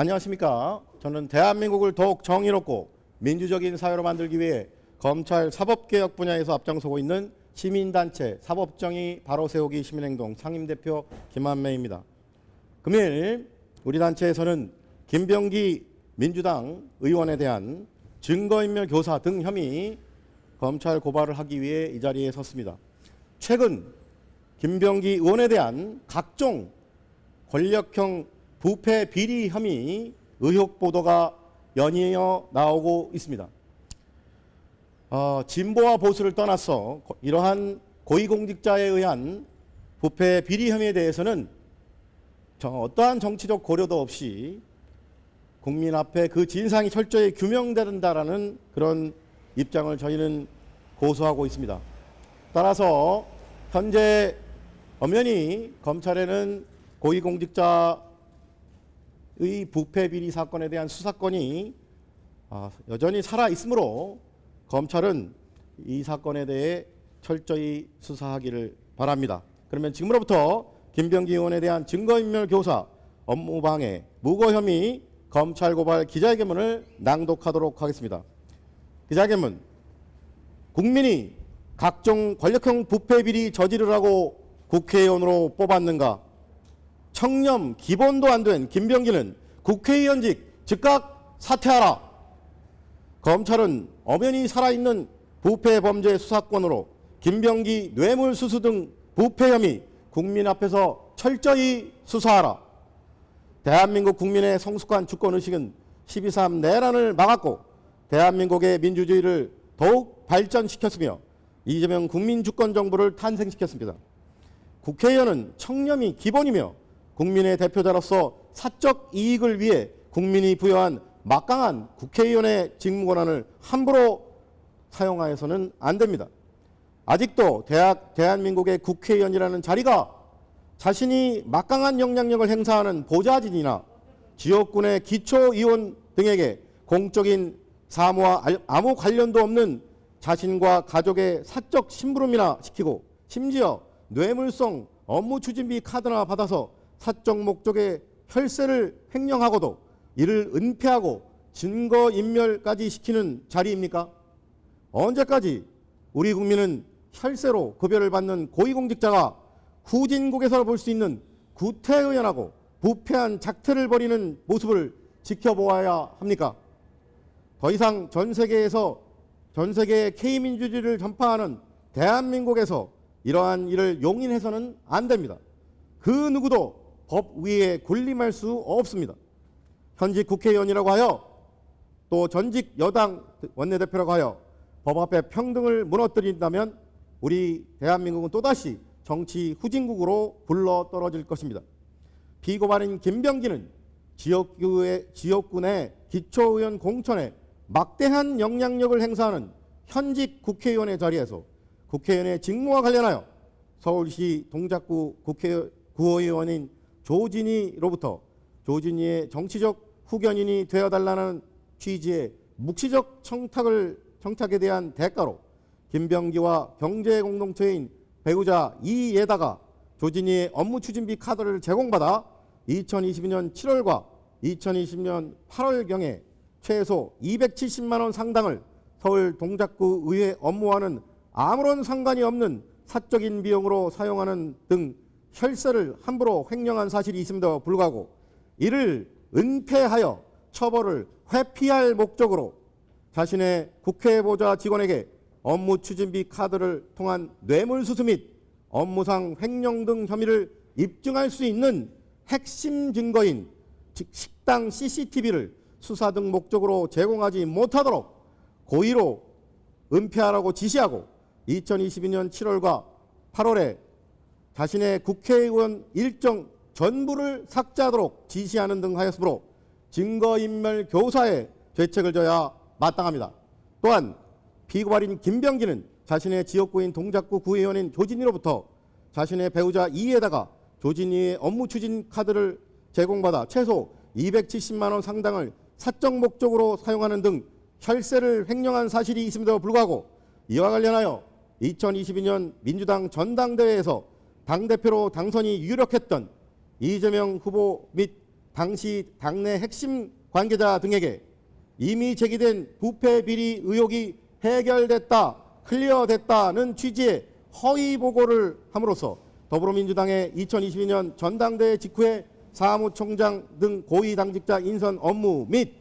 안녕하십니까. 저는 대한민국을 더욱 정의롭고 민주적인 사회로 만들기 위해 검찰 사법개혁 분야에서 앞장서고 있는 시민단체 사법정의 바로 세우기 시민행동 상임대표 김한매입니다. 금일 우리 단체에서는 김병기 민주당 의원에 대한 증거인멸 교사 등 혐의 검찰 고발을 하기 위해 이 자리에 섰습니다. 최근 김병기 의원에 대한 각종 권력형 부패 비리 혐의 의혹 보도가 연이어 나오고 있습니다. 진보와 보수를 떠나서 이러한 고위공직자에 의한 부패 비리 혐의에 대해서는 어떠한 정치적 고려도 없이 국민 앞에 그 진상이 철저히 규명된다라는 그런 입장을 저희는 고수하고 있습니다. 따라서 현재 엄연히 검찰에는 고위공직자의 부패 비리 사건에 대한 수사권이 여전히 살아있으므로 검찰은 이 사건에 대해 철저히 수사하기를 바랍니다. 그러면 지금으로부터 김병기 의원에 대한 증거인멸 교사, 업무방해, 무고 혐의 검찰 고발 기자회견문을 낭독하도록 하겠습니다. 기자회견문. 국민이 각종 권력형 부패 비리 저지르라고 국회의원으로 뽑았는가? 청렴 기본도 안 된 김병기는 국회의원직 즉각 사퇴하라. 검찰은 엄연히 살아있는 부패 범죄 수사권으로 김병기 뇌물수수 등 부패 혐의 국민 앞에서 철저히 수사하라. 대한민국 국민의 성숙한 주권의식은 12.3 내란을 막았고 대한민국의 민주주의를 더욱 발전시켰으며 이재명 국민주권정부를 탄생시켰습니다. 국회의원은 청렴이 기본이며 국민의 대표자로서 사적 이익을 위해 국민이 부여한 막강한 국회의원의 직무권한을 함부로 사용하여서는 안 됩니다. 아직도 대한민국의 국회의원이라는 자리가 자신이 막강한 영향력을 행사하는 보좌진이나 지역군의 기초의원 등에게 공적인 사무와 아무 관련도 없는 자신과 가족의 사적 심부름이나 시키고 심지어 뇌물성 업무추진비 카드나 받아서 사적 목적의 혈세를 횡령하고도 이를 은폐하고 증거인멸까지 시키는 자리입니까? 언제까지 우리 국민은 혈세로 급여를 받는 고위공직자가 후진국에서 볼 수 있는 구태의연하고 부패한 작태를 벌이는 모습을 지켜보아야 합니까? 더 이상 전 세계의 K민주주의를 전파하는 대한민국에서 이러한 일을 용인해서는 안 됩니다. 그 누구도 법 위에 군림할 수 없습니다. 현직 국회의원이라고 하여 또 전직 여당 원내대표라고 하여 법 앞에 평등을 무너뜨린다면 우리 대한민국은 또다시 정치 후진국으로 굴러 떨어질 것입니다. 피고발인 김병기는 지역군의 기초의원 공천에 막대한 영향력을 행사하는 현직 국회의원의 자리에서 국회의원의 직무와 관련하여 서울시 동작구 구의원인 조진희로부터 조진희의 정치적 후견인이 되어달라는 취지의 묵시적 청탁에 대한 대가로 김병기와 경제공동체인 배우자 이예다가 조진희의 업무추진비 카드를 제공받아 2022년 7월과 2020년 8월경에 최소 270만 원 상당을 서울 동작구 의회 업무와는 아무런 상관이 없는 사적인 비용으로 사용하는 등 혈세를 함부로 횡령한 사실이 있음에도 불구하고 이를 은폐하여 처벌을 회피할 목적으로 자신의 국회보좌 직원에게 업무추진비 카드를 통한 뇌물수수 및 업무상 횡령 등 혐의를 입증할 수 있는 핵심 증거인 즉 식당 CCTV를 수사 등 목적으로 제공하지 못하도록 고의로 은폐하라고 지시하고 2022년 7월과 8월에 자신의 국회의원 일정 전부를 삭제하도록 지시하는 등 하였으므로 증거인멸 교사의 죄책을 져야 마땅합니다. 또한 피고발인 김병기는 자신의 지역구인 동작구 구의원인 조진희로부터 자신의 배우자 이에다가 조진희의 업무추진 카드를 제공받아 최소 270만 원 상당을 사적 목적으로 사용하는 등 혈세를 횡령한 사실이 있음에도 불구하고 이와 관련하여 2022년 민주당 전당대회에서 당대표로 당선이 유력했던 이재명 후보 및 당시 당내 핵심 관계자 등에게 이미 제기된 부패 비리 의혹이 해결됐다, 클리어됐다는 취지의 허위 보고를 함으로써 더불어민주당의 2022년 전당대회 직후에 사무총장 등 고위 당직자 인선 업무 및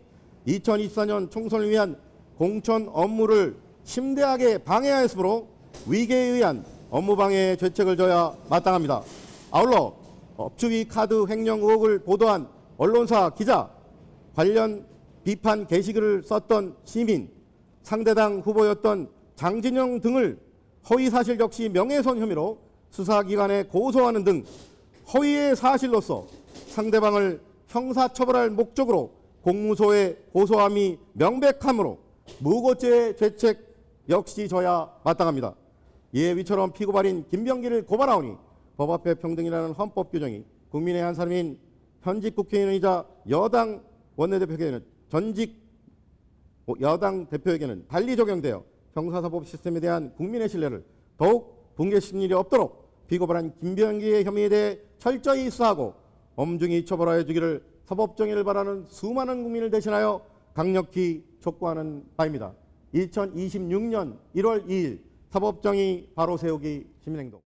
2024년 총선을 위한 공천 업무를 심대하게 방해하였으므로 위계에 의한 업무방해 죄책을 져야 마땅합니다. 아울러 업주위 카드 횡령 의혹을 보도한 언론사 기자, 관련 비판 게시글을 썼던 시민, 상대당 후보였던 장진영 등을 허위사실 역시 명예훼손 혐의로 수사기관에 고소하는 등 허위의 사실로서 상대방을 형사처벌할 목적으로 공무소에 고소함이 명백하므로 무고죄 죄책 역시 져야 마땅합니다. 이에 위처럼 피고발인 김병기를 고발하오니 법 앞에 평등이라는 헌법 규정이 국민의 한 사람인 현직 국회의원이자 여당 원내대표에게는 여당 대표에게는 달리 적용되어 형사사법 시스템에 대한 국민의 신뢰를 더욱 붕괴시킬 일이 없도록 피고발한 김병기의 혐의에 대해 철저히 수사하고 엄중히 처벌하여 주기를 사법정의를 바라는 수많은 국민을 대신하여 강력히 촉구하는 바입니다. 2026년 1월 2일 사법정의 바로 세우기 시민행동.